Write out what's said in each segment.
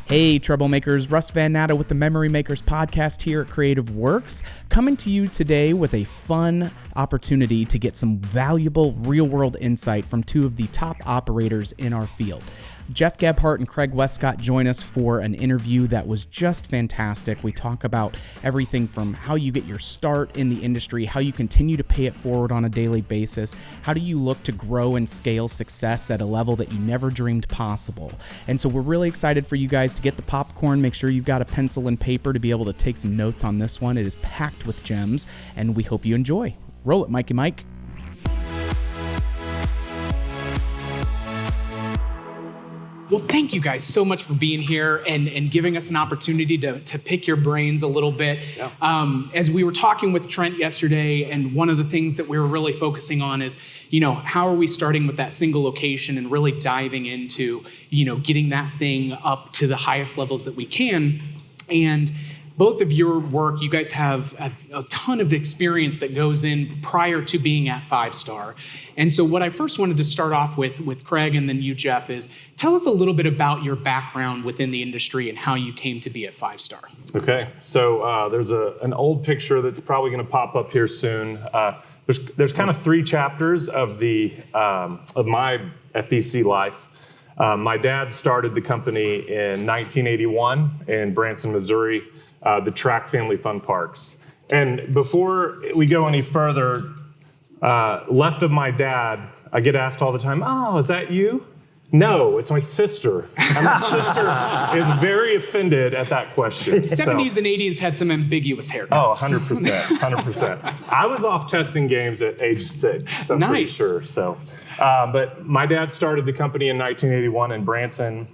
Hey, troublemakers, Russ Van Natta with the Memory Makers podcast here at Creative Works, coming to you today with a fun opportunity to get some valuable real-world insight from two of the top operators in our field. Jeff Gebhart and Craig Wescott join us for an interview that was just fantastic. We talk about everything from how you get your start in the industry, how you continue to pay it forward on a daily basis, how do you look to grow and scale success at a level that you never dreamed possible. And so we're really excited for you guys to get the popcorn. Make sure you've got a pencil and paper to be able to take some notes on this one. It is packed with gems, and we hope you enjoy. Roll it, Mikey Mike. Well, thank you guys so much for being here and giving us an opportunity to pick your brains a little bit. Yeah. As we were talking with Trent yesterday, and one of the things that we were really focusing on is, how are we starting with that single location and really diving into, getting that thing up to the highest levels that we can. And both of your work, you guys have a ton of experience that goes in prior to being at 5-star. And so what I first wanted to start off with Craig and then you, Jeff, is tell us a little bit about your background within the industry and how you came to be at 5-star. Okay, so there's an old picture that's probably going to pop up here soon. There's kind of three chapters of my FEC life. My dad started the company in 1981 in Branson, Missouri. The Track Family Fun Parks. And before we go any further, left of my dad, I get asked all the time, "Oh, is that you?" No, it's my sister. And my sister is very offended at that question. 70s and 80s had some ambiguous haircuts. Oh, 100%. I was off testing games at age 6, I'm pretty sure. So, but my dad started the company in 1981 in Branson.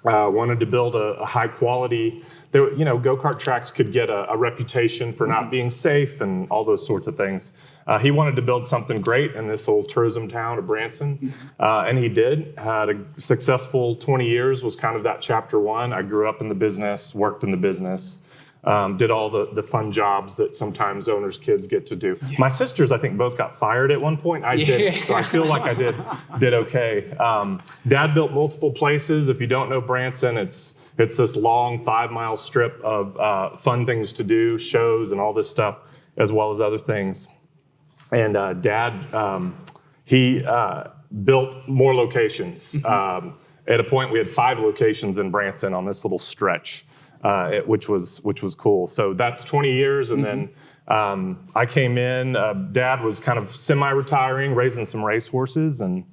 Wanted to build a high quality, go-kart tracks could get a reputation for not being safe and all those sorts of things. He wanted to build something great in this old tourism town of Branson, and he did. Had a successful 20 years, was kind of that chapter one. I grew up in the business, worked in the business, did all the fun jobs that sometimes owners' kids get to do. Yeah. My sisters, I think, both got fired at one point. I didn't, so I feel like I did okay. Dad built multiple places. If you don't know Branson, it's this long 5-mile strip of fun things to do, shows and all this stuff, as well as other things. And Dad, he built more locations. At a point, we had 5 locations in Branson on this little stretch. Which was cool. So that's 20 years, and then I came in. Dad was kind of semi-retiring, raising some racehorses, and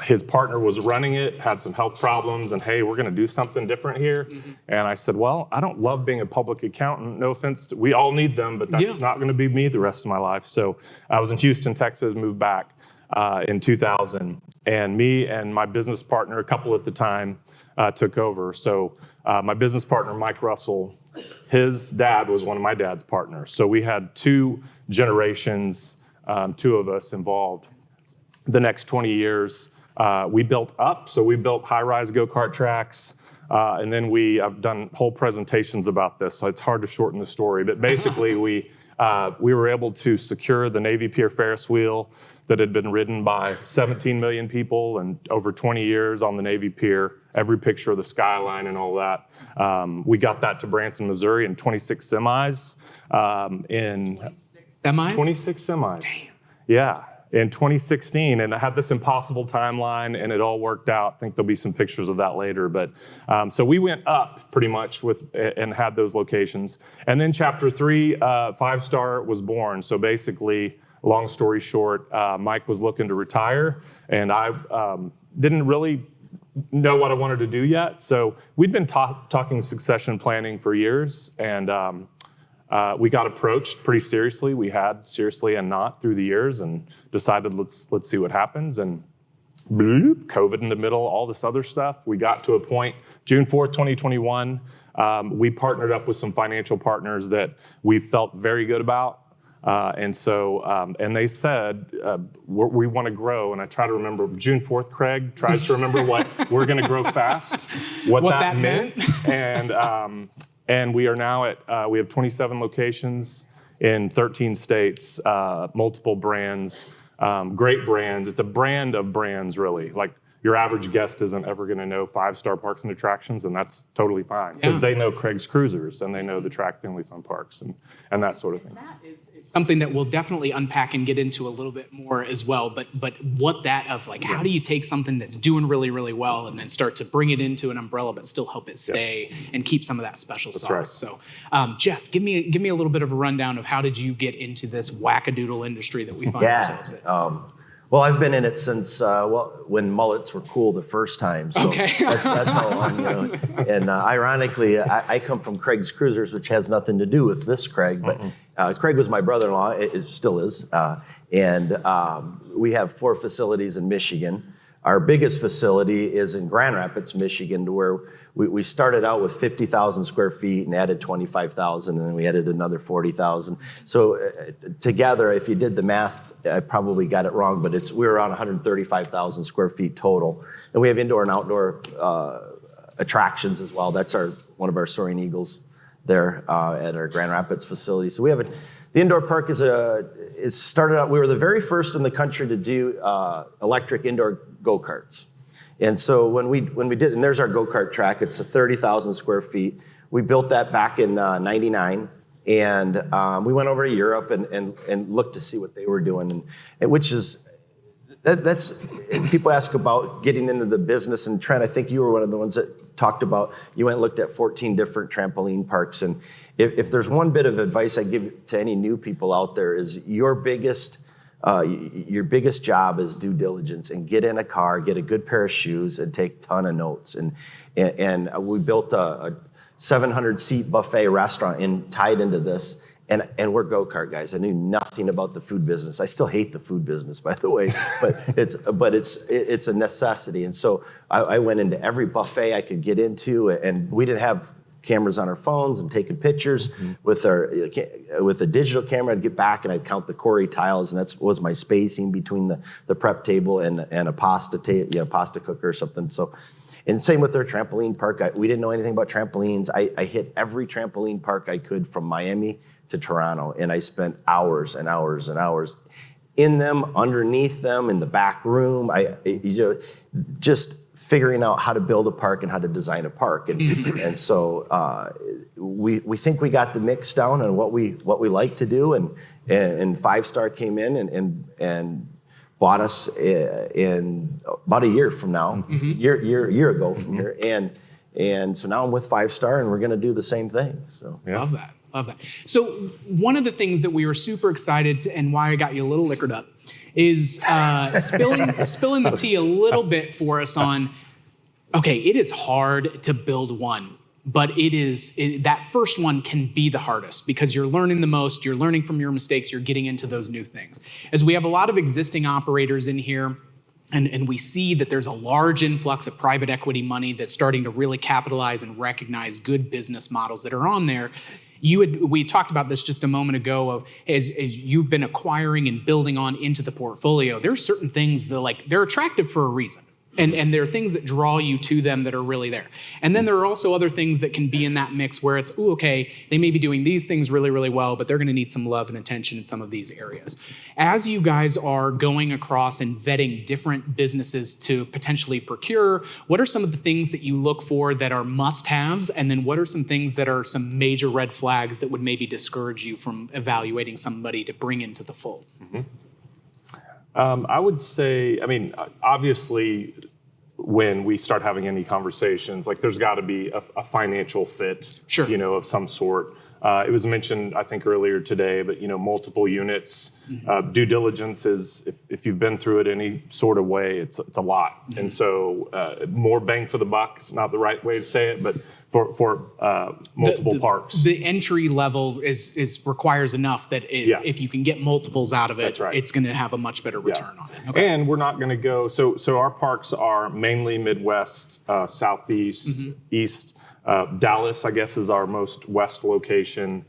his partner was running it, had some health problems, and hey, we're going to do something different here. And I said, well, I don't love being a public accountant. No offense, we all need them, but that's not going to be me the rest of my life. So I was in Houston, Texas, moved back in 2000, and me and my business partner, a couple at the time, took over. So my business partner, Mike Russell, his dad was one of my dad's partners. So we had 2 generations, 2 of us involved. The next 20 years, we built up. So we built high-rise go-kart tracks. And then I've done whole presentations about this, so it's hard to shorten the story. But basically, we were able to secure the Navy Pier Ferris wheel that had been ridden by 17 million people and over 20 years on the Navy Pier, every picture of the skyline and all that. We got that to Branson, Missouri in 26 semis. 26 semis? 26 semis. Damn. Yeah. In 2016, and I had this impossible timeline, and it all worked out. I think there'll be some pictures of that later. But so we went up pretty much and had those locations. And then chapter 3, 5-star was born. So basically, long story short, Mike was looking to retire, and I didn't really know what I wanted to do yet. So we'd been talking succession planning for years, and we got approached pretty seriously. We had seriously and not through the years, and decided let's see what happens. And bloop, COVID in the middle, all this other stuff. We got to a point, June 4th, 2021, we partnered up with some financial partners that we felt very good about. And they said, we want to grow. And I try to remember, June 4th, Craig tries to remember what we're going to grow fast, what that meant. And we are now we have 27 locations in 13 states, multiple brands, great brands. It's a brand of brands, really. Like your average guest isn't ever going to know 5-star parks and attractions, and that's totally fine because they know Craig's Cruisers and they know the Track Family Fun Parks and that sort of thing. That is something that we'll definitely unpack and get into a little bit more as well. But what that of like, how do you take something that's doing really, really well and then start to bring it into an umbrella but still help it stay and keep some of that special sauce? Right. So, Jeff, give me a little bit of a rundown of how did you get into this wackadoodle industry that we find ourselves in? Well, I've been in it since when mullets were cool the first time. So that's how long, you know. And ironically, I come from Craig's Cruisers, which has nothing to do with this Craig, but Craig was my brother-in-law. It still is, and we have 4 facilities in Michigan. Our biggest facility is in Grand Rapids, Michigan, where we started out with 50,000 square feet and added 25,000, and then we added another 40,000. So together, if you did the math, I probably got it wrong, but we're around 135,000 square feet total. And we have indoor and outdoor attractions as well. That's one of our Soaring Eagles there at our Grand Rapids facility. So we have the indoor park is started out. We were the very first in the country to do electric indoor go-karts. And so when we did, and there's our go-kart track. It's 30,000 square feet. We built that back in '99, and we went over to Europe and looked to see what they were doing, and which is that's people ask about getting into the business. And Trent, I think you were one of the ones that talked about. You went and looked at 14 different trampoline parks, and if there's one bit of advice I give to any new people out there is your biggest job is due diligence, and get in a car, get a good pair of shoes, and take a ton of notes. And we built a 700-seat buffet restaurant tied into this, and we're go-kart guys. I knew nothing about the food business. I still hate the food business, by the way, but it's a necessity. And so I went into every buffet I could get into, and we didn't have cameras on our phones and taking pictures with a digital camera. I'd get back and I'd count the Corey tiles, and that was my spacing between the prep table and a pasta cooker or something. So, and same with their trampoline park. We didn't know anything about trampolines. I hit every trampoline park I could from Miami to Toronto, and I spent hours and hours and hours in them, underneath them, in the back room. Just figuring out how to build a park and how to design a park, and so we think we got the mix down on what we like to do, and 5-Star came in and bought us in about a year from now, year ago from here, and so now I'm with 5-Star, and we're going to do the same thing. So Love that. So one of the things that we were super excited and why I got you a little liquored up is spilling the tea a little bit for us on, okay, it is hard to build one, but that first one can be the hardest because you're learning the most, you're learning from your mistakes, you're getting into those new things. As we have a lot of existing operators in here, and we see that there's a large influx of private equity money that's starting to really capitalize and recognize good business models that are on there. We talked about this just a moment ago of as you've been acquiring and building on into the portfolio, there's certain things that they're attractive for a reason. And there are things that draw you to them that are really there. And then there are also other things that can be in that mix where it's, okay, they may be doing these things really, really well, but they're going to need some love and attention in some of these areas. As you guys are going across and vetting different businesses to potentially procure, what are some of the things that you look for that are must-haves? And then what are some things that are some major red flags that would maybe discourage you from evaluating somebody to bring into the fold? I would say, obviously, when we start having any conversations, there's got to be a financial fit, of some sort. It was mentioned, I think, earlier today, but multiple units. Due diligence is, if you've been through it any sort of way, it's a lot. And so more bang for the buck is not the right way to say it, but for multiple parks. The entry level requires enough that if you can get multiples out of it, it's going to have a much better return on it. Okay. And we're not going to go, so our parks are mainly Midwest, Southeast, East. Dallas, I guess, is our most west location.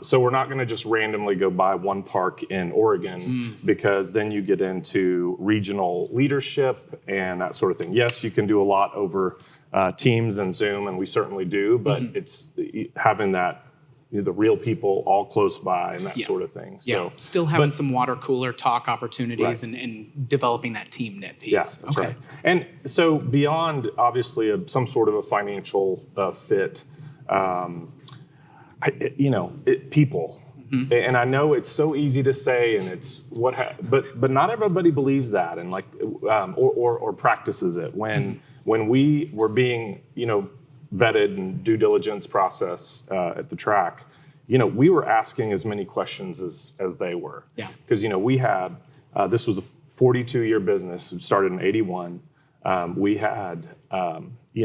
So we're not going to just randomly go buy one park in Oregon because then you get into regional leadership and that sort of thing. Yes, you can do a lot over Teams and Zoom, and we certainly do, but it's having that the real people all close by and that sort of thing. Yeah, So, still having some water cooler talk opportunities Right. and developing that team knit piece. Yeah, that's right. And so beyond obviously some sort of a financial fit, people. Mm-hmm. And I know it's so easy to say, and it's but not everybody believes that, and or practices it. When we were being vetted and due diligence process at the track, we were asking as many questions as they were. Yeah. Because we had this was a 42-year business. It started in '81. We had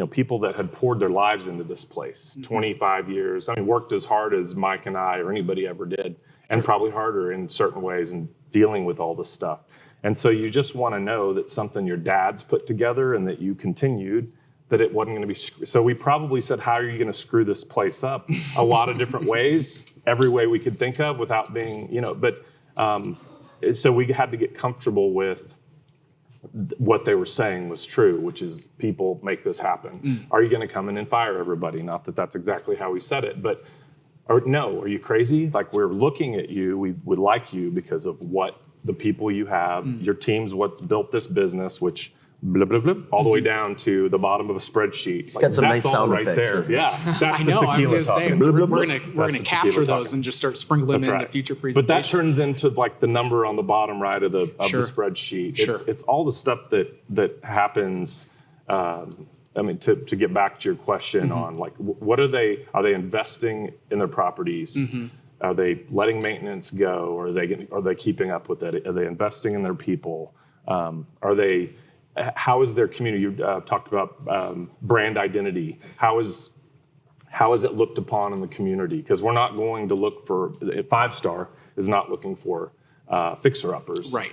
people that had poured their lives into this place, 25 years. I mean, worked as hard as Mike and I or anybody ever did, and probably harder in certain ways in dealing with all this stuff. And so you just want to know that something your dad's put together and that you continued, that it wasn't going to be. So we probably said, how are you going to screw this place up? A lot of different ways, every way we could think of without being, so we had to get comfortable with what they were saying was true, which is people make this happen. Are you going to come in and fire everybody? Not that that's exactly how we said it, but no, are you crazy? Like, we're looking at you, we would like you because of what the people you have, your team's what's built this business, which blah, blah, blah, all the way down to the bottom of a spreadsheet. It's got some nice sound right effects. There. Yeah, that's I the know, tequila I'm talking. We're gonna capture those and just start sprinkling them into future presentations. But that turns into like the number on the bottom right of the spreadsheet. It's all the stuff that happens. To get back to your question on like, what are they investing in their properties? Are they letting maintenance go? Or are they keeping up with it? Are they investing in their people? How is their community? You talked about brand identity. How is it looked upon in the community? Because we're not going to look for, 5-star is not looking for fixer-uppers. Right.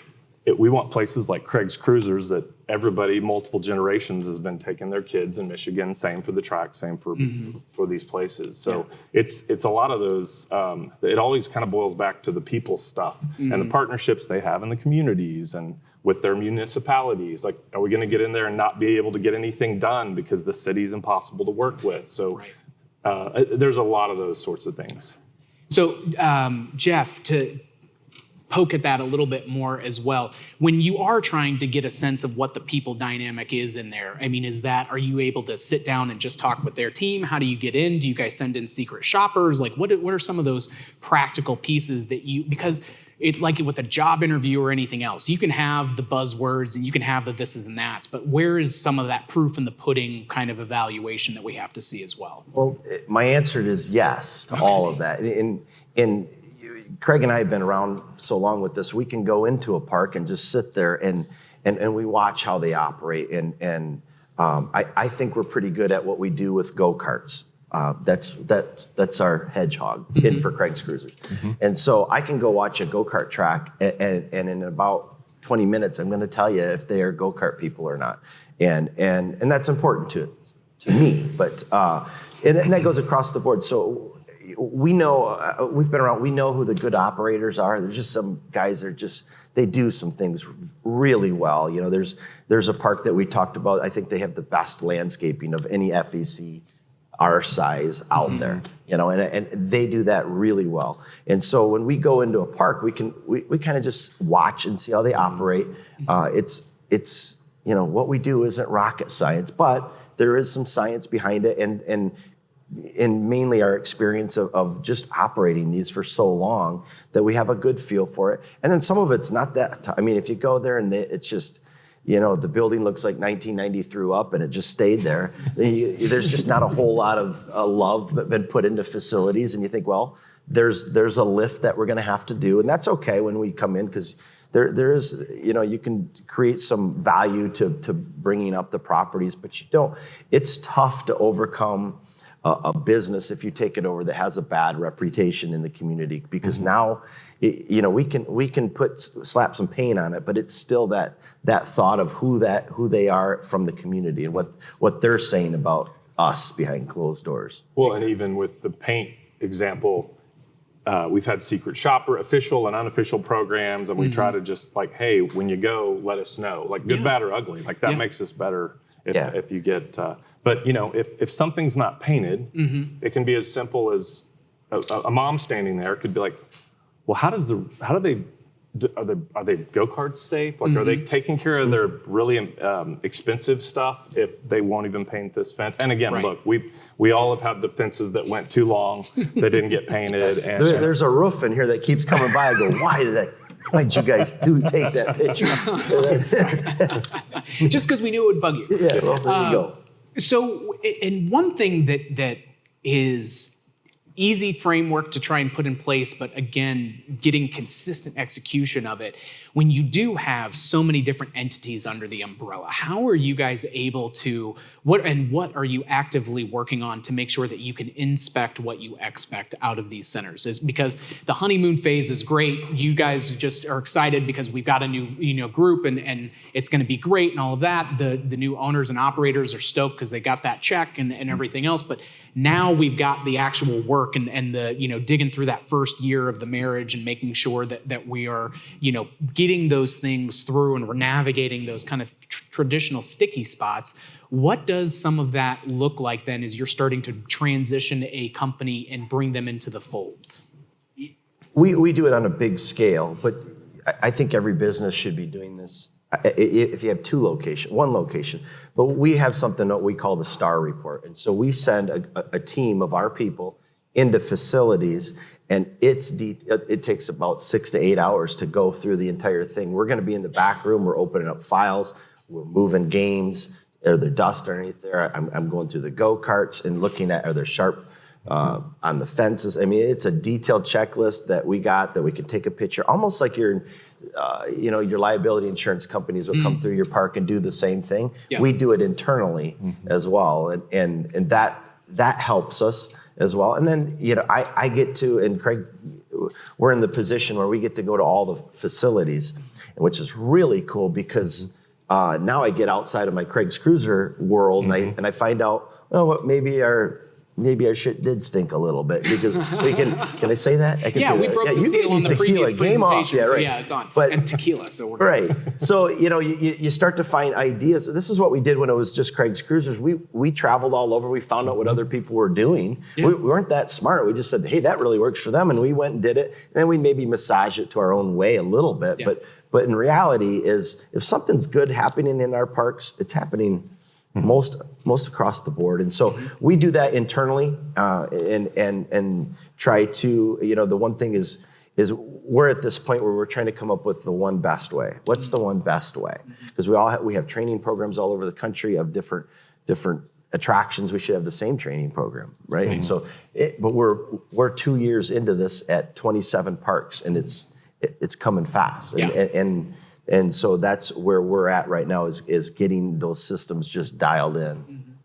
We want places like Craig's Cruisers that everybody, multiple generations, has been taking their kids in Michigan. Same for the track, same for these places. So it's a lot of those. It always kind of boils back to the people stuff and the partnerships they have in the communities and with their municipalities. Like, are we going to get in there and not be able to get anything done because the city's impossible to work with? So there's a lot of those sorts of things. So Jeff, to poke at that a little bit more as well, when you are trying to get a sense of what the people dynamic is in there, I mean, are you able to sit down and just talk with their team? How do you get in? Do you guys send in secret shoppers? Like, what are some of those practical pieces that because like with a job interview or anything else, you can have the buzzwords and you can have the thises and that's, but where is some of that proof in the pudding kind of evaluation that we have to see as well? Well, my answer is yes to all of that. And Craig and I have been around so long with this, we can go into a park and just sit there and we watch how they operate. And I think we're pretty good at what we do with go-karts. That's our hedgehog in for Craig's Cruisers. And so I can go watch a go-kart track and in about 20 minutes, I'm going to tell you if they are go-kart people or not. And that's important to me, but and that goes across the board. So we know, we've been around, we know who the good operators are. There's just some guys that they do some things really well. There's a park that we talked about. I think they have the best landscaping of any FEC our size out there, and they do that really well. And so when we go into a park, we kind of just watch and see how they operate. It's what we do isn't rocket science, but there is some science behind it, and mainly our experience of just operating these for so long that we have a good feel for it. And then some of it's not that. I mean, if you go there and it's just, the building looks like 1990 threw up and it just stayed there. There's just not a whole lot of love been put into facilities, and you think, well, there's a lift that we're going to have to do, and that's okay when we come in because there is, you can create some value to bringing up the properties, but you don't. It's tough to overcome a business if you take it over that has a bad reputation in the community, because now we can slap some paint on it, but it's still that thought of who they are from the community and what they're saying about us behind closed doors. Well, and even with the paint example, we've had secret shopper, official and unofficial programs, and we try to just like, hey, when you go, let us know, like good, bad, or ugly. Like that makes us better if you get. But if something's not painted, it can be as simple as a mom standing there could be like, well, are they go-karts safe? Like, are they taking care of their really expensive stuff if they won't even paint this fence? And again, look, we all have had the fences that went too long, that didn't get painted. And there's a roof in here that keeps coming by. I go, why'd you guys take that picture? Just because we knew it would bug you. Yeah, well, there you go. So, and one thing that is easy framework to try and put in place, but again, getting consistent execution of it. When you do have so many different entities under the umbrella, how are you guys able to, what are you actively working on to make sure that you can inspect what you expect out of these centers? Is because the honeymoon phase is great. You guys just are excited because we've got a new group and it's going to be great and all of that. The new owners and operators are stoked because they got that check and everything else. But now we've got the actual work and the digging through that first year of the marriage and making sure that we are getting those things through and we're navigating those kind of traditional sticky spots. What does some of that look like then as you're starting to transition a company and bring them into the fold? We do it on a big scale, but I think every business should be doing this. If you have one location, but we have something that we call the STAR report. And so we send a team of our people into facilities, and it takes about 6 to 8 hours to go through the entire thing. We're going to be in the back room. We're opening up files. We're moving games. Are there dust underneath there? I'm going through the go-karts and looking at, are there sharp on the fences? I mean, it's a detailed checklist that we got that we can take a picture, almost like your liability insurance companies will come through your park and do the same thing. Yeah. We do it internally as well, and that helps us as well. And then I get to, and Craig, we're in the position where we get to go to all the facilities, which is really cool because now I get outside of my Craig's Cruiser world and I find out, maybe our shit did stink a little bit because we can I say that? I can say we that. broke the seal on the previous presentation. Yeah, right. So it's on. And tequila, so we're right. So, you start to find ideas. This is what we did when it was just Craig's Cruisers. We traveled all over. We found out what other people were doing. Yeah. We weren't that smart. We just said, hey, that really works for them. And we went and did it. And then we maybe massage it to our own way a little bit. Yeah. But in reality is if something's good happening in our parks, it's happening most across the board. And so we do that internally and try to, the one thing is we're at this point where we're trying to come up with the one best way. What's the one best way? Because we have training programs all over the country of different attractions. We should have the same training program, right? And so, but we're 2 years into this at 27 parks, and it's coming fast. And so that's where we're at right now is getting those systems just dialed in.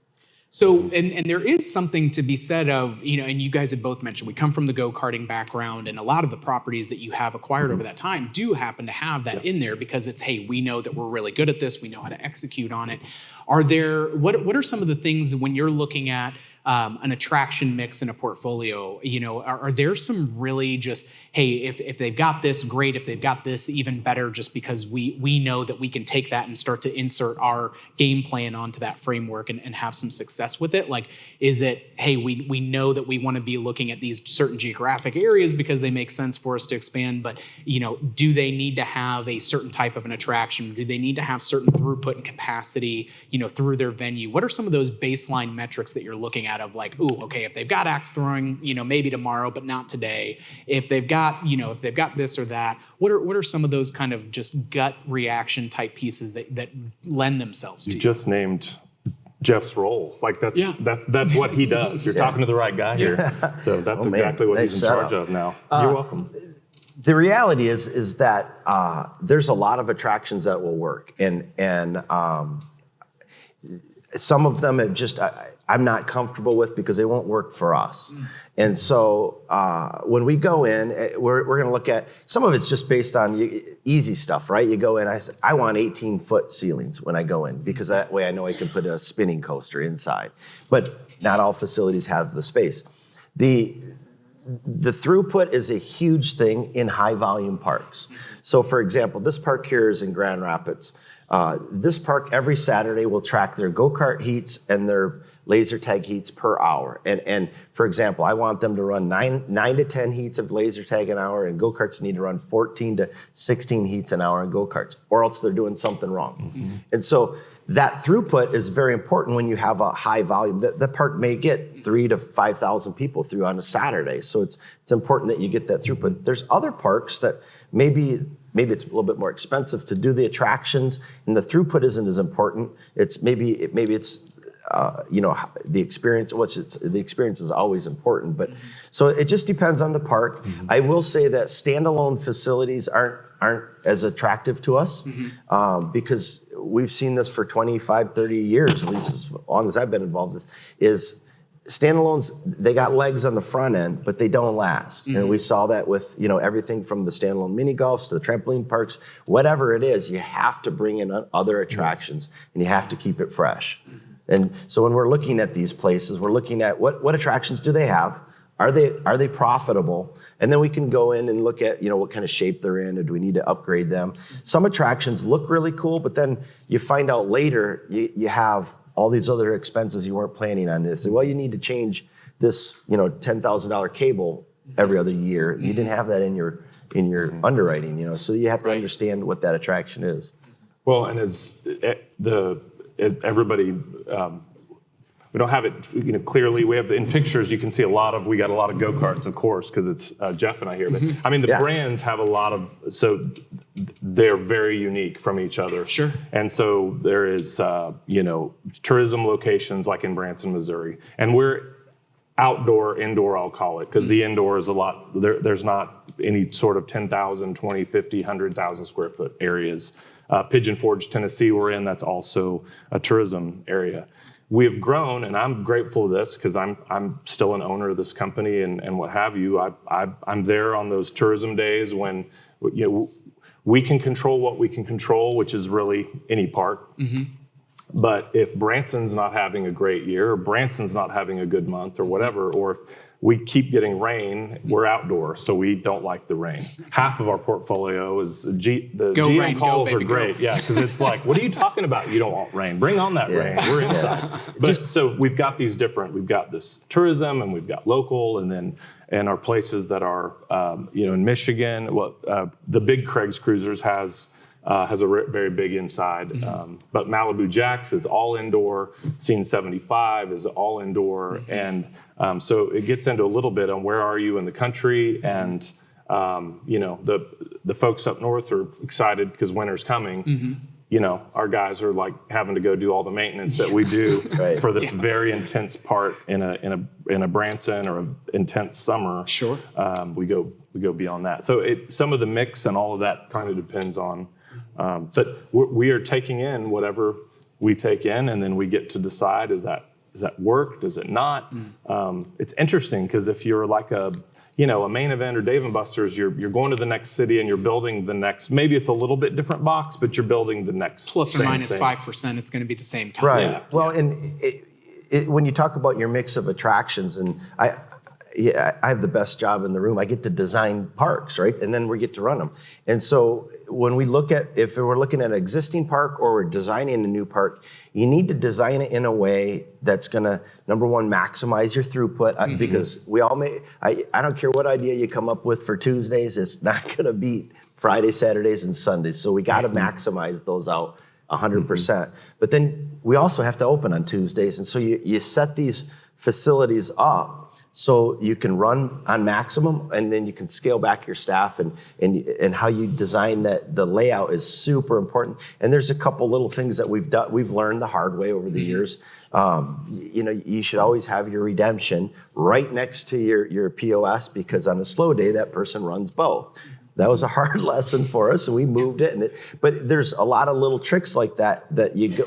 So, and there is something to be said of, and you guys have both mentioned, we come from the go-karting background, and a lot of the properties that you have acquired over that time do happen to have that in there because it's, hey, we know that we're really good at this, we know how to execute on it. What are some of the things when you're looking at an attraction mix in a portfolio, are there some really just, hey, if they've got this, great. If they've got this, even better, just because we know that we can take that and start to insert our game plan onto that framework and have some success with it? Like, is it, hey, we know that we want to be looking at these certain geographic areas because they make sense for us to expand, but, do they need to have a certain type of an attraction? Do they need to have certain throughput and capacity, through their venue? What are some of those baseline metrics that you're looking at of like, ooh, okay, if they've got axe throwing, maybe tomorrow, but not today. If they've got this or that, what are some of those kind of just gut reaction type pieces that lend themselves to? You just named Jeff's role. Like that's what he does. You're talking to the right guy here. So that's exactly what he's in charge of now. You're welcome. The reality is that there's a lot of attractions that will work, and some of them I'm not comfortable with because they won't work for us. And so when we go in, we're going to look at, some of it's just based on easy stuff, right? You go in, I want 18-foot ceilings when I go in because that way I know I can put a spinning coaster inside. But not all facilities have the space. The throughput is a huge thing in high volume parks. So for example, this park here is in Grand Rapids. This park every Saturday will track their go-kart heats and their laser tag heats per hour. And for example, I want them to run 9 to 10 heats of laser tag an hour, and go-karts need to run 14 to 16 heats an hour in go-karts, or else they're doing something wrong. And so that throughput is very important when you have a high volume. The park may get 3,000 to 5,000 people through on a Saturday. So it's important that you get that throughput. There's other parks that maybe it's a little bit more expensive to do the attractions, and the throughput isn't as important. It's maybe it's the experience. The experience is always important, but so it just depends on the park. I will say that standalone facilities aren't as attractive to us because we've seen this for 25, 30 years, at least as long as I've been involved. Is standalones, they got legs on the front end, but they don't last. And we saw that with everything from the standalone mini golfs to the trampoline parks, whatever it is, you have to bring in other attractions and you have to keep it fresh. And so when we're looking at these places, we're looking at what attractions do they have? Are they profitable? And then we can go in and look at what kind of shape they're in, or do we need to upgrade them? Some attractions look really cool, but then you find out later you have all these other expenses you weren't planning on. They say, well, you need to change this $10,000 cable every other year. You didn't have that in your underwriting, so you have to understand what that attraction is. Well, and as everybody. We don't have it, clearly. We have in pictures. You can see we got a lot of go-karts, of course, because it's Jeff and I here. But I mean, the brands have a lot of, so they're very unique from each other. Sure. And so there is, tourism locations like in Branson, Missouri, and we're outdoor, indoor, I'll call it, because the indoor is a lot. There's not any sort of 10,000, 20, 50, 100,000 square foot areas. Pigeon Forge, Tennessee, we're in. That's also a tourism area. We have grown, and I'm grateful for this because I'm still an owner of this company and what have you. I'm there on those tourism days when we can control what we can control, which is really any park. But if Branson's not having a great year, or Branson's not having a good month, or whatever, or if we keep getting rain, we're outdoors, so we don't like the rain. Half of our portfolio is the GM calls are great, because it's like, what are you talking about? You don't want rain. Bring on that rain. We're inside. But so we've got these different. We've got this tourism, and we've got local, and our places that are, in Michigan. The big Craig's Cruisers has a very big inside. But Malibu Jacks is all indoor. Scene 75 is all indoor. And so it gets into a little bit on where are you in the country. And, the folks up north are excited because winter's coming. Our guys are like having to go do all the maintenance that we do for this very intense part in a Branson or an intense summer. Sure. We go beyond that. So some of the mix and all of that kind of depends on. But we are taking in whatever we take in, and then we get to decide, does that work? Does it not? It's interesting because if you're like a Main Event or Dave & Buster's, you're going to the next city and you're building the next, maybe it's a little bit different box, but you're building the next plus or minus thing. 5%, it's going to be the same concept. Right. Well, and when you talk about your mix of attractions, and I have the best job in the room. I get to design parks, right? And then we get to run them. And so when we look at, if we're looking at an existing park or we're designing a new park, you need to design it in a way that's gonna, number one, maximize your throughput, because we all I don't care what idea you come up with for Tuesdays, it's not gonna beat Fridays, Saturdays, and Sundays. So we gotta maximize those out 100%. But then we also have to open on Tuesdays. And so you set these facilities up so you can run on maximum, and then you can scale back your staff, and how you design that. The layout is super important. And there's a couple little things that we've learned the hard way over the years. You should always have your redemption right next to your POS, because on a slow day that person runs both. That was a hard lesson for us, and we moved it. But there's a lot of little tricks like that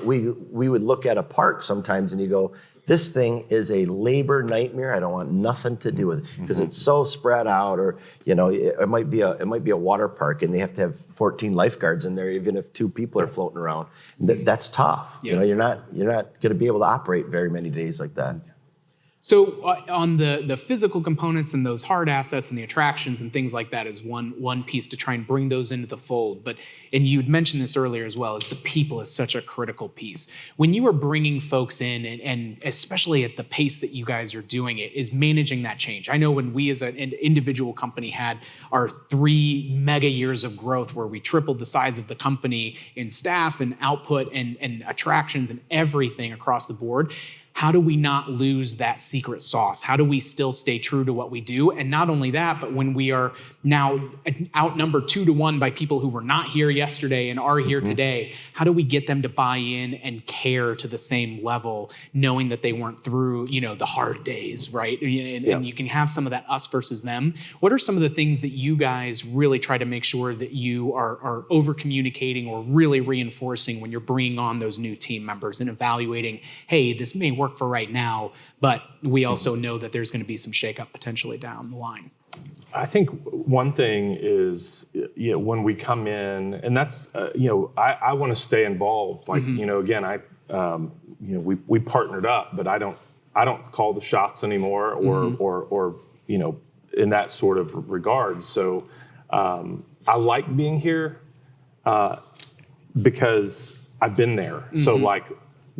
we would look at a park sometimes, and you go, this thing is a labor nightmare. I don't want nothing to do with it because it's so spread out. Or it might be a water park, and they have to have 14 lifeguards in there, even if 2 people are floating around. That's tough. Yeah. You're not going to be able to operate very many days like that. So on the physical components and those hard assets and the attractions and things like that is one piece to try and bring those into the fold. But, and you'd mentioned this earlier as well, is the people is such a critical piece. When you are bringing folks in, and especially at the pace that you guys are doing it, is managing that change. I know when we as an individual company had our 3 mega years of growth where we tripled the size of the company in staff and output and attractions and everything across the board, how do we not lose that secret sauce? How do we still stay true to what we do? And not only that, but when we are now outnumbered 2-to-1 by people who were not here yesterday and are here today, how do we get them to buy in and care to the same level, knowing that they weren't through, the hard days, right? And you can have some of that us versus them. What are some of the things that you guys really try to make sure that you are over communicating or really reinforcing when you're bringing on those new team members and evaluating, hey, this may work for right now, but we also know that there's going to be some shakeup potentially down the line? I think one thing is, when we come in, and that's, I want to stay involved. Like, again, we partnered up, but I don't call the shots anymore, or in that sort of regard. So I like being here because I've been there. So like,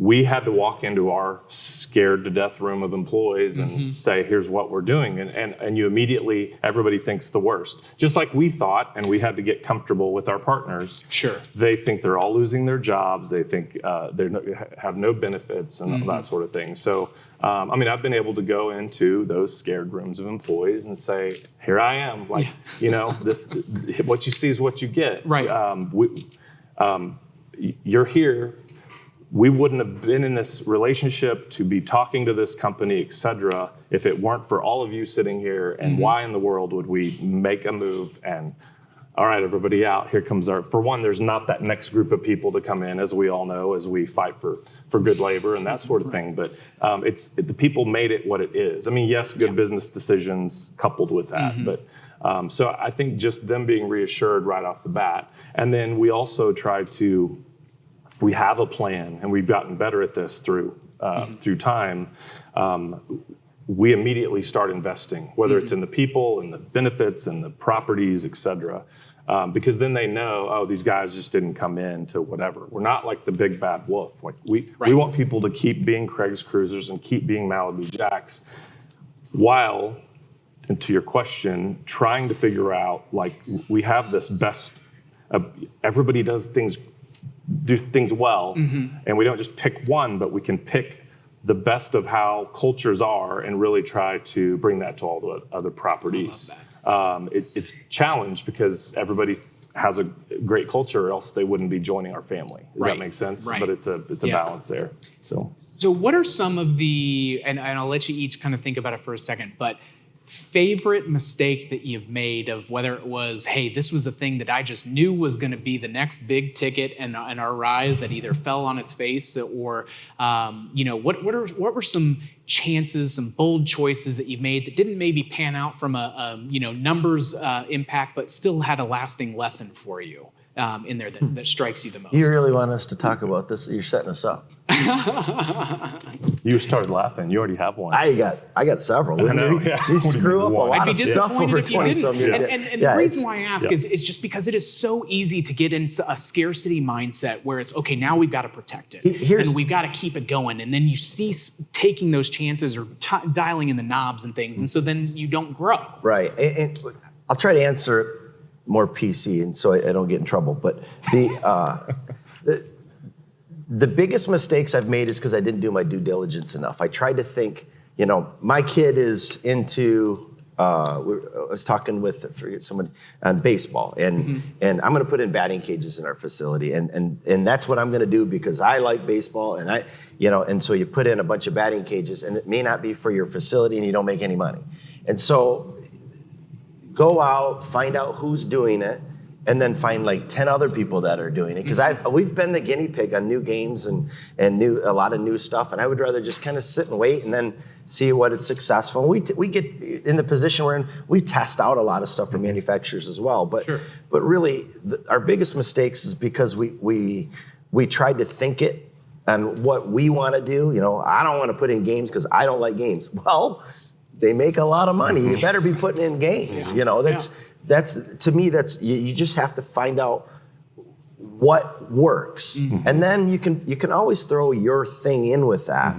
we had to walk into our scared to death room of employees and say, here's what we're doing. And you immediately, everybody thinks the worst. Just like we thought, and we had to get comfortable with our partners. Sure. They think they're all losing their jobs. They think they have no benefits and that sort of thing. So, I've been able to go into those scared rooms of employees and say, here I am. Like, this, what you see is what you get. Right. You're here. We wouldn't have been in this relationship to be talking to this company, et cetera, if it weren't for all of you sitting here. And why in the world would we make a move and, all right, everybody out, here comes for one, there's not that next group of people to come in, as we all know, as we fight for good labor and that sort of thing. But the people made it what it is. Yes, good business decisions coupled with that. But so I think just them being reassured right off the bat. And then we also try to, we have a plan, and we've gotten better at this through time. We immediately start investing, whether it's in the people and the benefits and the properties, et cetera, because then they know, oh, these guys just didn't come in to whatever. We're not like the big bad wolf. Like we want people to keep being Craig's Cruisers and keep being Malibu Jacks, while, and to your question, trying to figure out, like, we have this best. Everybody do things well, and we don't just pick one, but we can pick the best of how cultures are and really try to bring that to all the other properties. It's challenged because everybody has a great culture, or else they wouldn't be joining our family. Does that make sense? Right. But it's a balance there. So what are some of the, and I'll let you each kind of think about it for a second, but favorite mistake that you've made, of whether it was, hey, this was a thing that I just knew was going to be the next big ticket and our rise that either fell on its face, or what were some chances, some bold choices that you've made that didn't maybe pan out from a numbers impact, but still had a lasting lesson for you in there that strikes you the most? You really want us to talk about this? You're setting us up. You started laughing. You already have one. I got several. I know, You screw up a lot I'd of be stuff over disappointed if you 20-some didn't. years. And the reason why I ask is just because it is so easy to get into a scarcity mindset where it's, okay, now we've got to protect it. And we've got to keep it going. And then you cease taking those chances or dialing in the knobs and things. And so then you don't grow. Right. And I'll try to answer it more PC, and so I don't get in trouble. But the biggest mistakes I've made is because I didn't do my due diligence enough. I tried to think, my kid is into, I was talking with someone on baseball, and I'm going to put in batting cages in our facility, and that's what I'm going to do because I like baseball, and and so you put in a bunch of batting cages, and it may not be for your facility, and you don't make any money. And so go out, find out who's doing it, and then find like 10 other people that are doing it. Because we've been the guinea pig on new games and a lot of new stuff, and I would rather just kind of sit and wait and then see what is successful. We get in the position we're in, we test out a lot of stuff from manufacturers as well. But really, our biggest mistakes is because we tried to think it on what we want to do. I don't want to put in games because I don't like games. Well, they make a lot of money. You better be putting in games. That's to me. You just have to find out what works, and then you can always throw your thing in with that.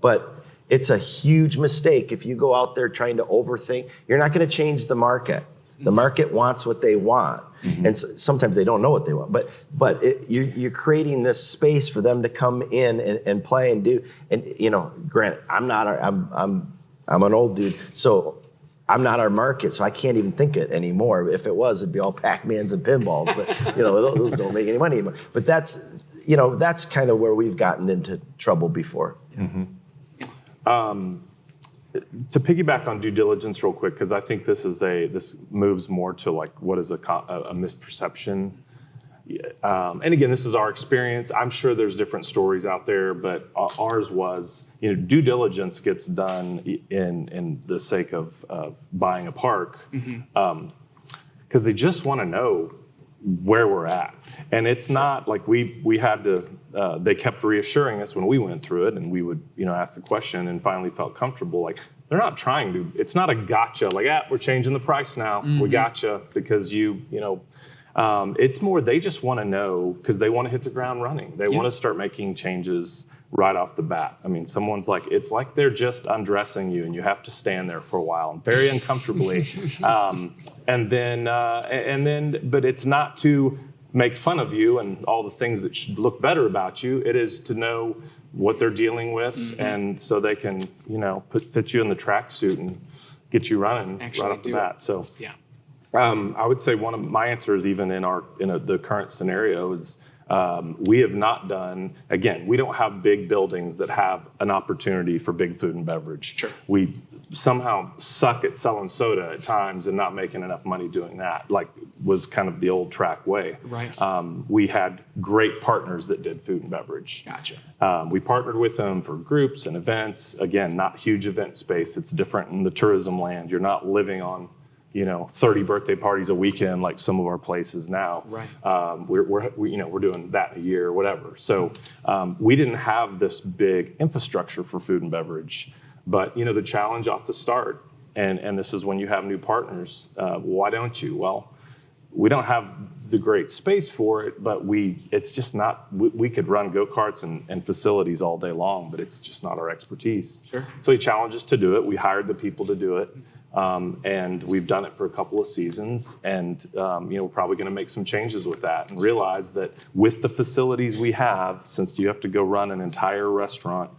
But it's a huge mistake if you go out there trying to overthink. You're not going to change the market. The market wants what they want, and sometimes they don't know what they want. But you're creating this space for them to come in and play and do. And granted, I'm an old dude, so I'm not our market, so I can't even think it anymore. If it was, it'd be all Pac-Mans and pinballs. But those don't make any money anymore. But that's kind of where we've gotten into trouble before. To piggyback on due diligence real quick, because I think this moves more to like what is a misperception. And again, this is our experience. I'm sure there's different stories out there, but ours was, due diligence gets done in the sake of buying a park, because they just want to know where we're at. And it's not like we had to, they kept reassuring us when we went through it, and we would, ask the question and finally felt comfortable. Like, they're not trying to, it's not a gotcha, like, we're changing the price now. We gotcha because it's more, they just want to know because they want to hit the ground running. They want to start making changes right off the bat. I mean, it's like they're just undressing you and you have to stand there for a while, very uncomfortably. And then, but it's not to make fun of you and all the things that should look better about you. It is to know what they're dealing with, and so they can, fit you in the tracksuit and get you running right off the bat. So, I would say one of my answers, even in the current scenario, is we have not done. Again, we don't have big buildings that have an opportunity for big food and beverage. Sure. We somehow suck at selling soda at times and not making enough money doing that. Like was kind of the old track way. Right. We had great partners that did food and beverage. Gotcha. We partnered with them for groups and events. Again, not huge event space. It's different in the tourism land. You're not living on 30 birthday parties a weekend like some of our places now. Right. We're doing that in a year or whatever. So we didn't have this big infrastructure for food and beverage, but the challenge off the start, and this is when you have new partners, why don't you? Well, we don't have the great space for it, but it's just not, we could run go-karts and facilities all day long, but it's just not our expertise. Sure. So he challenged us to do it. We hired the people to do it. And we've done it for a couple of seasons, and we're probably going to make some changes with that and realize that with the facilities we have, since you have to go run an entire restaurant,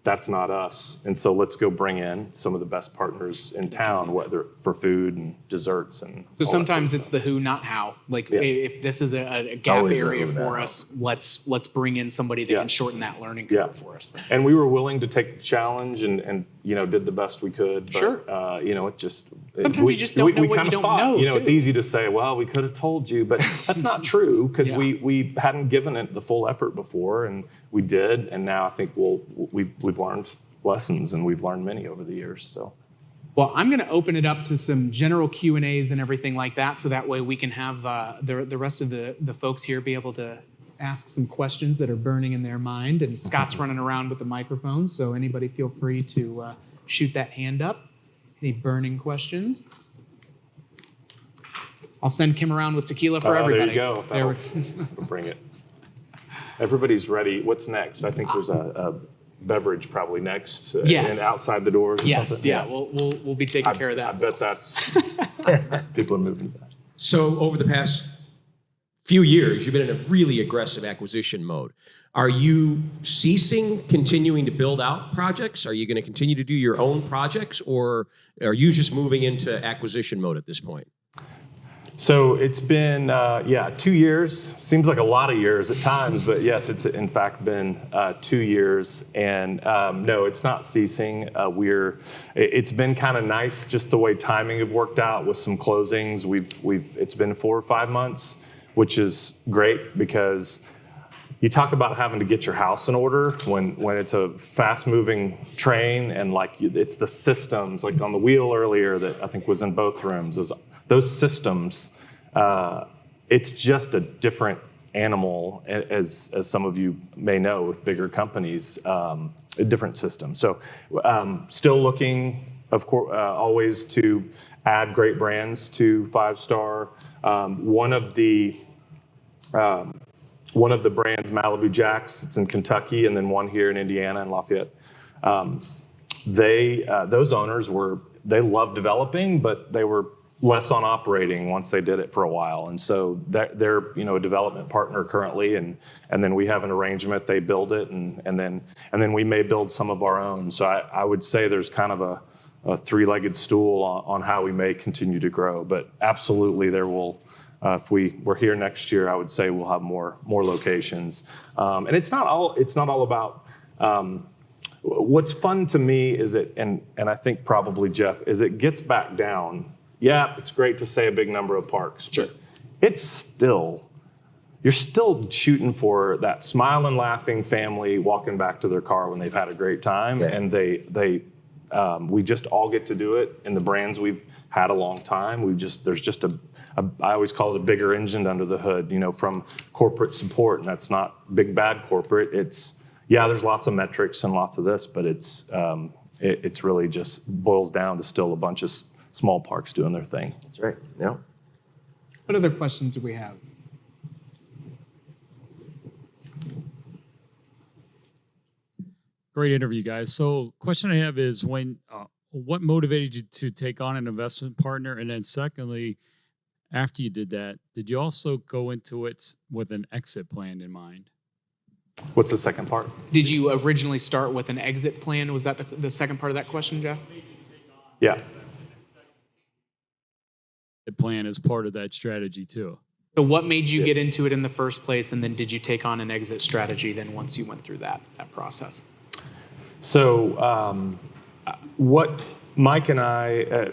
that's not us. And so let's go bring in some of the best partners in town, whether for food and desserts and. So sometimes it's the who, not how. Like if this is a gap Always area the who, for not us, let's bring in somebody that can shorten that learning curve for us. Then. And we were willing to take the challenge and did the best we could. But, Sure. It just. Sometimes you just don't know what you don't know. It's easy to say, well, we could have told you, but that's not true because we hadn't given it the full effort before, and we did, and now I think we've learned lessons, and we've learned many over the years. So. Well, I'm going to open it up to some general Q&As and everything like that, so that way we can have the rest of the folks here be able to ask some questions that are burning in their mind. And Scott's running around with the microphone, so anybody feel free to shoot that hand up. Any burning questions? I'll send Kim around with tequila for everybody. There you go. We'll bring it. Everybody's ready. What's next? I think there's a beverage probably next. Yes. And outside the doors or something. Yeah. We'll be taking care of that. I bet that's people are moving to that. So over the past few years, you've been in a really aggressive acquisition mode. Are you continuing to build out projects? Are you going to continue to do your own projects, or are you just moving into acquisition mode at this point? So it's been, 2 years. Seems like a lot of years at times, but yes, it's in fact been 2 years. And no, it's not ceasing. It's been kind of nice just the way timing have worked out with some closings. It's been 4 or 5 months, which is great because you talk about having to get your house in order when it's a fast-moving train, and like it's the systems, like on the wheel earlier that I think was in both rooms. Those systems, it's just a different animal, as some of you may know, with bigger companies, a different system. So still looking, of course, always to add great brands to 5-star. One of the brands, Malibu Jacks, it's in Kentucky, and then one here in Indiana in Lafayette. Those owners they loved developing, but they were less on operating once they did it for a while, and so they're a development partner currently, and then we have an arrangement. They build it, and then we may build some of our own. So I would say there's kind of a three-legged stool on how we may continue to grow, but absolutely there will. If we're here next year, I would say we'll have more locations, and it's not all about. What's fun to me is and I think probably Jeff, is it gets back down. Yeah, it's great to say a big number of parks, sure. But you're still shooting for that smiling, laughing family walking back to their car when they've had a great time, and we just all get to do it in the brands we've had a long time. There's just I always call it a bigger engine under the hood, from corporate support, and that's not big bad corporate. There's lots of metrics and lots of this, but it's really just boils down to still a bunch of small parks doing their thing. That's right. Yeah. What other questions do we have? Great interview, guys. So question I have is what motivated you to take on an investment partner? And then secondly, after you did that, did you also go into it with an exit plan in mind? What's the second part? Did you originally start with an exit plan? Was that the second part of that question, Jeff? Yeah. The plan is part of that strategy too. So what made you get into it in the first place, and then did you take on an exit strategy then once you went through that process? So what Mike and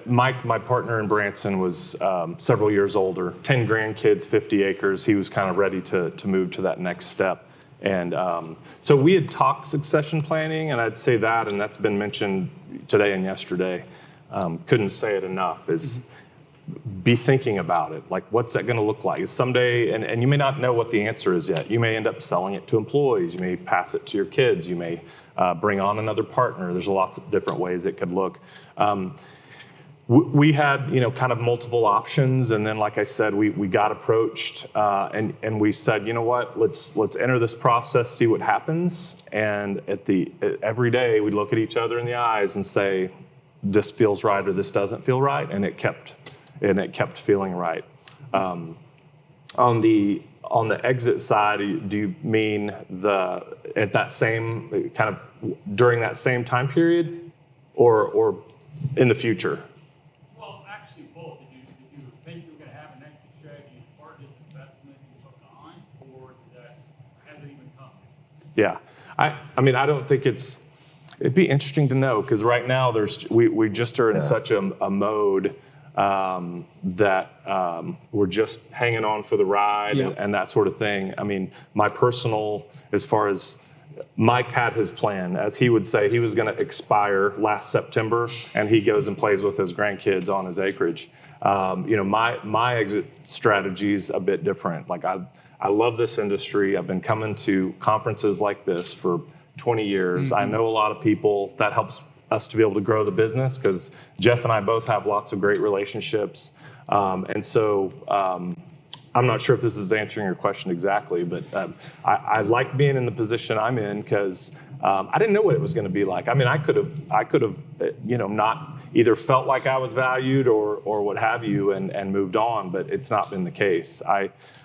Mike, my partner in Branson, was several years older, 10 grandkids, 50 acres. He was kind of ready to move to that next step. And so we had talked succession planning, and I'd say that, and that's been mentioned today and yesterday. Couldn't say it enough, is be thinking about it. Like, what's that going to look like? Someday, and you may not know what the answer is yet. You may end up selling it to employees. You may pass it to your kids. You may bring on another partner. There's lots of different ways it could look. We had, kind of multiple options, and then, like I said, we got approached, and we said, you know what, let's enter this process, see what happens, and every day we'd look at each other in the eyes and say, this feels right or this doesn't feel right, and it kept feeling right. On the exit side, do you mean at that same kind of during that same time period, or in the future? Well, actually both. Did you think you were going to have an exit strategy as part of this investment you took on, or has it even come? Yeah, I mean, I don't think it'd be interesting to know, because right now we just are in such a mode that we're just hanging on for the ride and that sort of thing. I mean, my personal, as far as Mike had his plan, as he would say, he was going to expire last September, and he goes and plays with his grandkids on his acreage. My exit strategy is a bit different. Like, I love this industry. I've been coming to conferences like this for 20 years. Mm-hmm. I know a lot of people. That helps us to be able to grow the business, because Jeff and I both have lots of great relationships. And so I'm not sure if this is answering your question exactly, but I like being in the position I'm in, because I didn't know what it was going to be like. I mean, I could have, not either felt like I was valued or what have you, and moved on, but it's not been the case.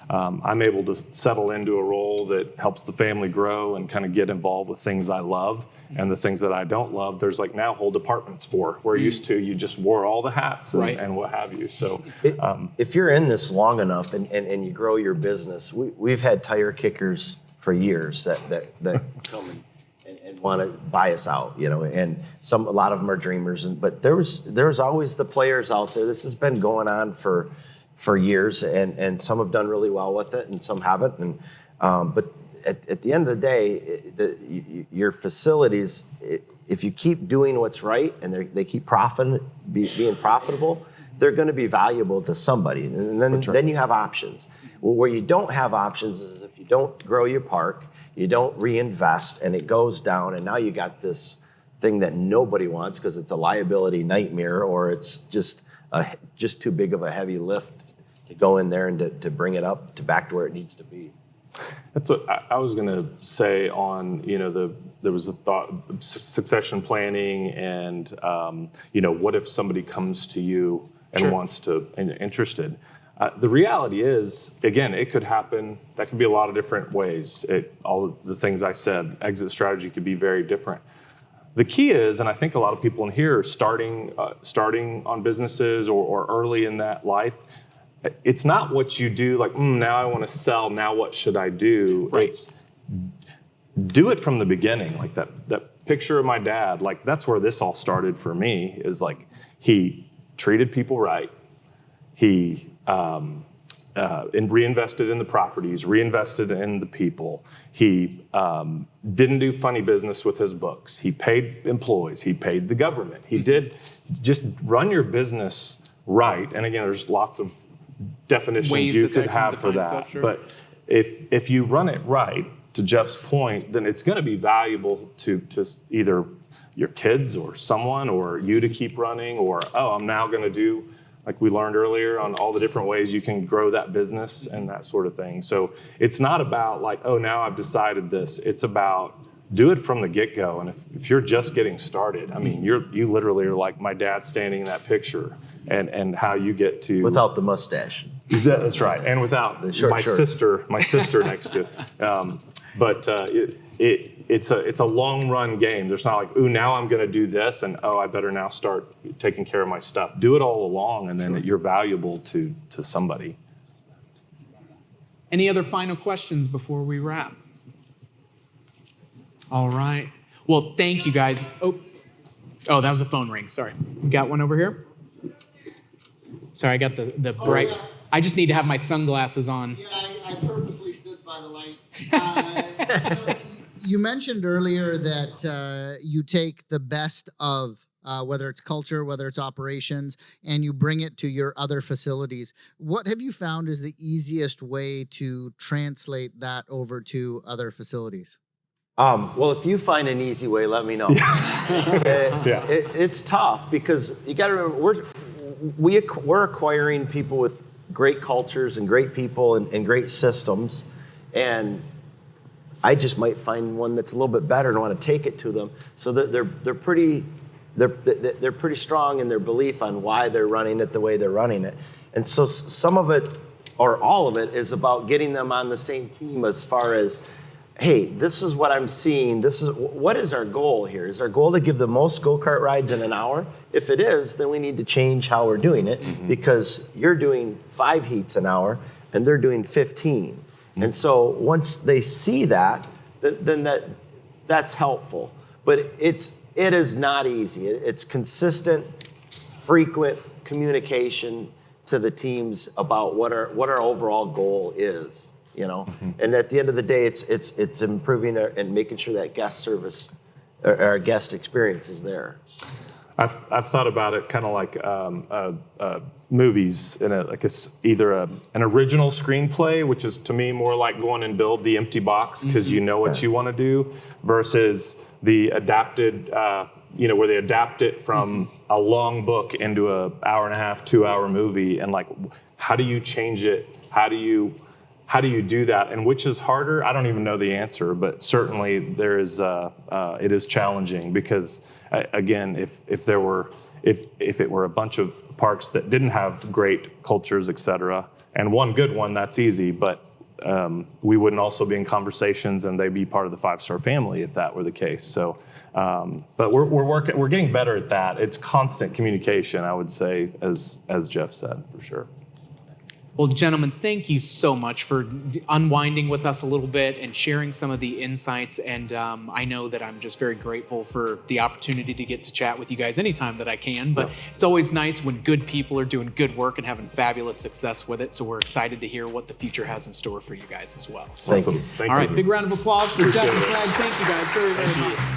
I'm able to settle into a role that helps the family grow and kind of get involved with things I love, and the things that I don't love, there's like now whole departments for, where used to you just wore all the hats and what have you. So if you're in this long enough and you grow your business, we've had tire kickers for years that come and want to buy us out, and a lot of them are dreamers, but there's always the players out there. This has been going on for years, and some have done really well with it and some haven't, but at the end of the day, your facilities, if you keep doing what's right and they keep being profitable, they're going to be valuable to somebody. And then you have options. Well, where you don't have options is if you don't grow your park, you don't reinvest, and it goes down, and now you got this thing that nobody wants because it's a liability nightmare, or it's just too big of a heavy lift to go in there and to bring it up to back to where it needs to be. That's what I was going to say on, there was a thought, succession planning and, what if somebody comes to you and wants to, and interested. The reality is, again, it could happen, that could be a lot of different ways. All of the things I said, exit strategy could be very different. The key is, and I think a lot of people in here are starting on businesses or early in that life, it's not what you do, like, now I want to sell, now what should I do? Right. It's do it from the beginning. Like that picture of my dad, like that's where this all started for me, is like he treated people right. He and reinvested in the properties, reinvested in the people. He didn't do funny business with his books. He paid employees. He paid the government. He did just run your business right. And again, there's lots of definitions Ways you that could that have can for define that. stuff, sure. But if you run it right, to Jeff's point, then it's going to be valuable to either your kids or someone or you to keep running, or, I'm now going to do, like we learned earlier, on all the different ways you can grow that business and that sort of thing. So it's not about like, now I've decided this. It's about do it from the get-go. And if you're just getting started, I mean, you literally are like my dad standing in that picture, and how you get to Without the mustache. That's right, and without my sister next to it. But it's a long run game. There's not like, now I'm going to do this, and I better now start taking care of my stuff. Do it all along, and then you're valuable to somebody. Any other final questions before we wrap? All right. Well, thank you guys. Oh, that was a phone ring. Sorry. You got one over here? Sorry, I got the bright. Yeah. I just need to have my sunglasses on. Yeah, I purposely stood by the light. You mentioned earlier that you take the best of whether it's culture, whether it's operations, and you bring it to your other facilities. What have you found is the easiest way to translate that over to other facilities? Well, if you find an easy way, let me know. It's tough because you got to remember, we're acquiring people with great cultures and great people and great systems, and I just might find one that's a little bit better and want to take it to them. So they're pretty strong in their belief on why they're running it the way they're running it, and so some of it or all of it is about getting them on the same team as far as, hey, this is what I'm seeing. What is our goal here? Is our goal to give the most go-kart rides in an hour? If it is, then we need to change how we're doing it, because you're doing 5 heats an hour and they're doing 15. And so once they see that, then that's helpful. But it is not easy. It's consistent, frequent communication to the teams about what our overall goal is. And at the end of the day, it's improving and making sure that guest service or our guest experience is there. I've thought about it kind of like movies, in either an original screenplay, which is to me more like going and build the empty box because you know what you want to do, versus the adapted, where they adapt it from a long book into a 1.5-hour, 2-hour movie, and like, how do you change it? How do you do that? And which is harder? I don't even know the answer, but certainly there is. It is challenging because, again, if it were a bunch of parks that didn't have great cultures, et cetera, and one good one, that's easy. But we wouldn't also be in conversations, and they'd be part of the 5-star family if that were the case. So, but we're getting better at that. It's constant communication, I would say, as Jeff said, for sure. Well, gentlemen, thank you so much for unwinding with us a little bit and sharing some of the insights. And I know that I'm just very grateful for the opportunity to get to chat with you guys anytime that I can. But it's always nice when good people are doing good work and having fabulous success with it. So we're excited to hear what the future has in store for you guys as well. So, Thank you. Thank all right, you. big round of applause for Jeff and Craig. Thank you guys very, very much.